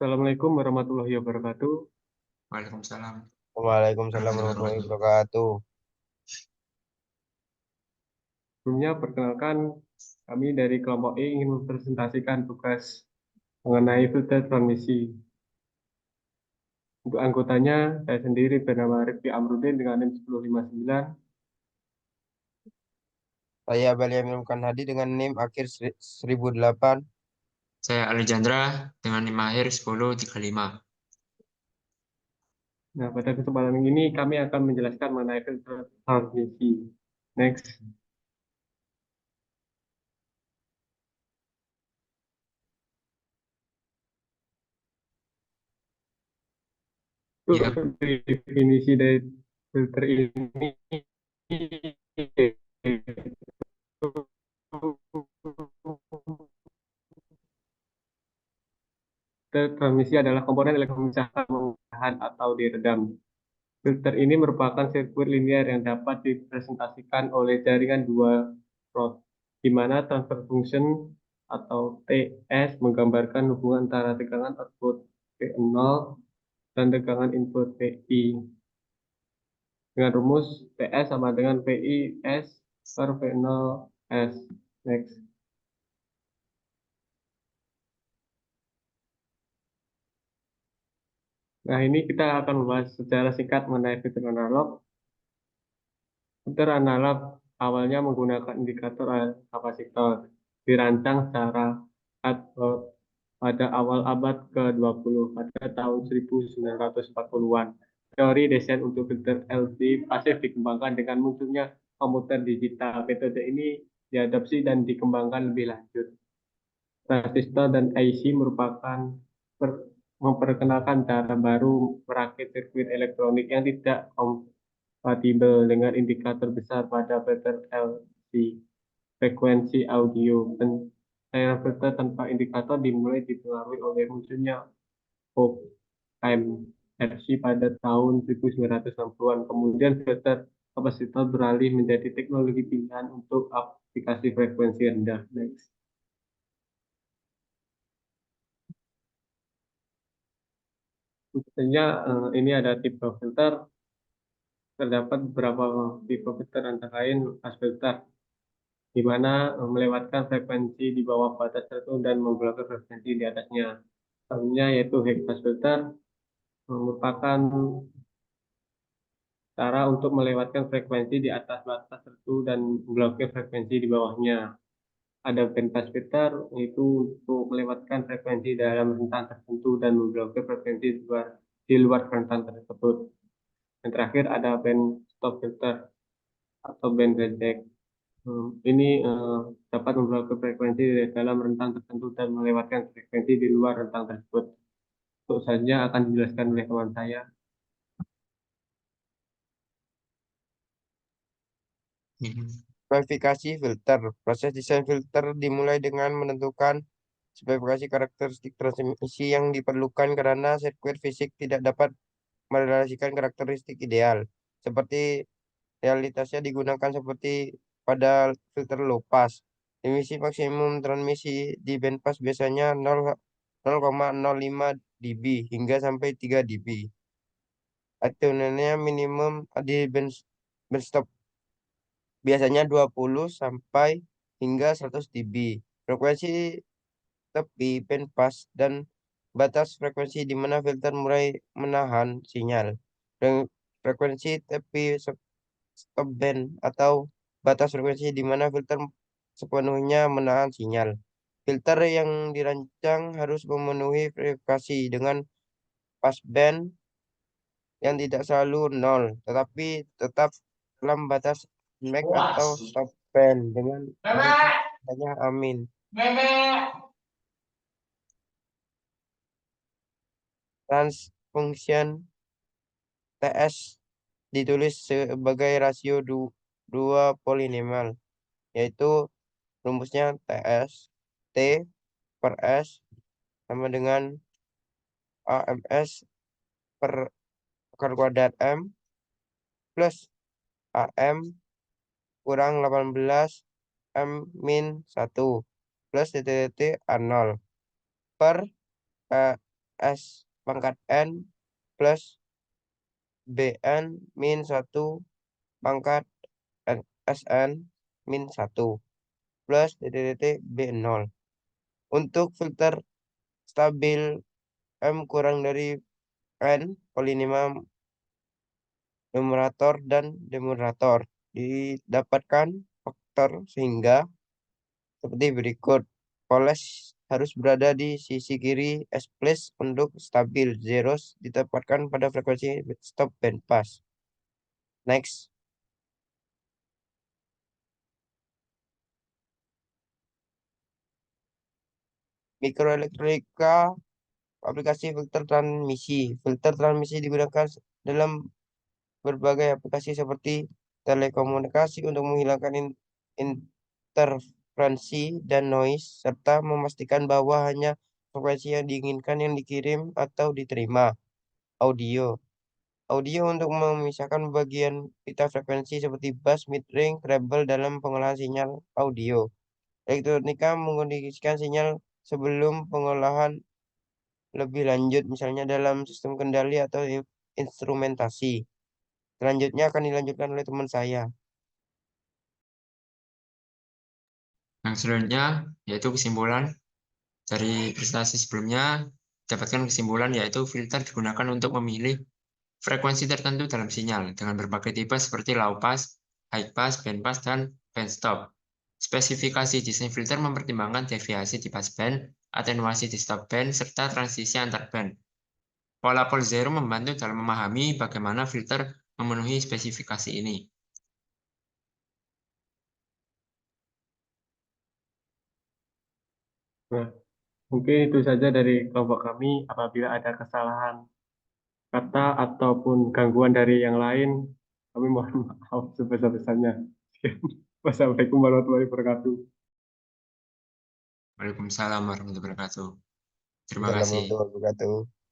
Assalamualaikum warahmatullahi wabarakatuh. Waalaikumsalam Waalaikumsalam warahmatullahi warahmatullahi wabarakatuh. wabarakatuh. Sebelumnya, perkenalkan, kami dari kelompok E ingin mempresentasikan tugas mengenai filter transmisi. Untuk anggotanya, saya sendiri bernama Rifki Amrudin dengan NIM 1059. Saya Balia Minumkan Hadi dengan NIM akhir 1008. Saya Alejandra dengan NIM akhir 1035. Nah, pada kesempatan ini kami akan menjelaskan mengenai filter transmisi. Next. Ya, Untuk definisi dari filter ini, filter transmisi adalah komponen elektronik mengahan atau diredam. Filter ini merupakan sirkuit linear yang dapat dipresentasikan oleh jaringan dua rod, di mana transfer function atau TS menggambarkan hubungan antara tegangan output V0 dan tegangan input VI. Dengan rumus TS sama dengan VI S per V0 S. Next. Nah, ini kita akan membahas secara singkat mengenai filter analog. Filter analog awalnya menggunakan indikator kapasitor, dirancang secara ad hoc pada awal abad ke-20 pada tahun 1940-an. Teori desain untuk filter LC pasif dikembangkan dengan munculnya komputer digital. Metode ini diadopsi dan dikembangkan lebih lanjut. Transistor dan IC merupakan memperkenalkan cara baru merakit sirkuit elektronik yang tidak kompatibel dengan indikator besar pada filter LC. Frekuensi audio. Pencairan filter tanpa indikator dimulai dipengaruhi oleh munculnya op-amp RC pada tahun 1960-an. Kemudian filter kapasitor beralih menjadi teknologi pilihan untuk aplikasi frekuensi rendah. Next. Tentunya ini ada tipe filter. Terdapat beberapa tipe filter antara lain pass filter, di mana melewatkan frekuensi di bawah batas tertentu dan memblokir frekuensi di atasnya. Contohnya yaitu high pass filter, merupakan cara untuk melewatkan frekuensi di atas batas tertentu dan memblokir frekuensi di bawahnya. Ada band pass filter, yaitu untuk melewatkan frekuensi dalam rentang tertentu dan memblokir frekuensi di luar rentang tersebut. Yang terakhir ada band stop filter atau band reject. Ini dapat memblokir frekuensi di dalam rentang tertentu dan melewatkan frekuensi di luar rentang tersebut. Untuk saja akan dijelaskan oleh teman saya. Spesifikasi filter. Proses desain filter dimulai dengan menentukan spesifikasi karakteristik transmisi yang diperlukan karena sirkuit fisik tidak dapat merealisasikan karakteristik ideal. Seperti realitasnya digunakan seperti pada filter low pass. Emisi maksimum transmisi di bandpass biasanya 0,05 dB hingga sampai 3 dB. Autonomnya minimum di bandstop biasanya 20 sampai hingga 100 dB. Frekuensi tepi bandpass dan batas frekuensi di mana filter mulai menahan sinyal. Dan frekuensi tepi stop band atau batas frekuensi di mana filter sepenuhnya menahan sinyal. Filter yang dirancang harus memenuhi frekuensi dengan passband yang tidak selalu nol, tetapi tetap dalam batas max atau stop band dengan hanya amin. Transfunction TS ditulis sebagai rasio dua polinomial, yaitu rumusnya TS T per S sama dengan AMS per akar kuadrat M plus AM kurang 18 M min 1 plus titik-titik A0 per S pangkat N plus BN min 1 pangkat SN min 1 plus titik B0. Untuk filter stabil M kurang dari N polinoma numerator dan denumerator didapatkan faktor sehingga seperti berikut. Poles harus berada di sisi kiri S plus untuk stabil. Zeros ditempatkan pada frekuensi stop band pass. Next. Mikroelektronika aplikasi filter transmisi. Filter transmisi digunakan dalam berbagai aplikasi seperti telekomunikasi untuk menghilangkan interferensi dan noise serta memastikan bahwa hanya frekuensi yang diinginkan yang dikirim atau diterima. Audio untuk memisahkan bagian pita frekuensi seperti bass, mid-range, treble dalam pengolahan sinyal audio. Elektronika mengkondisikan sinyal sebelum pengolahan lebih lanjut, misalnya dalam sistem kendali atau instrumentasi. Selanjutnya akan dilanjutkan oleh teman saya. Yang selanjutnya yaitu kesimpulan dari presentasi sebelumnya. Dapatkan kesimpulan yaitu filter digunakan untuk memilih frekuensi tertentu dalam sinyal dengan berbagai tipe seperti low pass, high pass, band pass, dan band stop. Spesifikasi desain filter mempertimbangkan deviasi di passband, atenuasi di stop band, serta transisi antar band. Pola Paul Zero membantu dalam memahami bagaimana filter memenuhi spesifikasi ini. Nah, mungkin itu saja dari kelompok kami. Apabila ada kesalahan kata ataupun gangguan dari yang lain, kami mohon maaf sebesar-besarnya. Wassalamualaikum warahmatullahi wabarakatuh. Waalaikumsalam warahmatullahi wabarakatuh. Terima Assalamualaikum kasih. warahmatullahi wabarakatuh.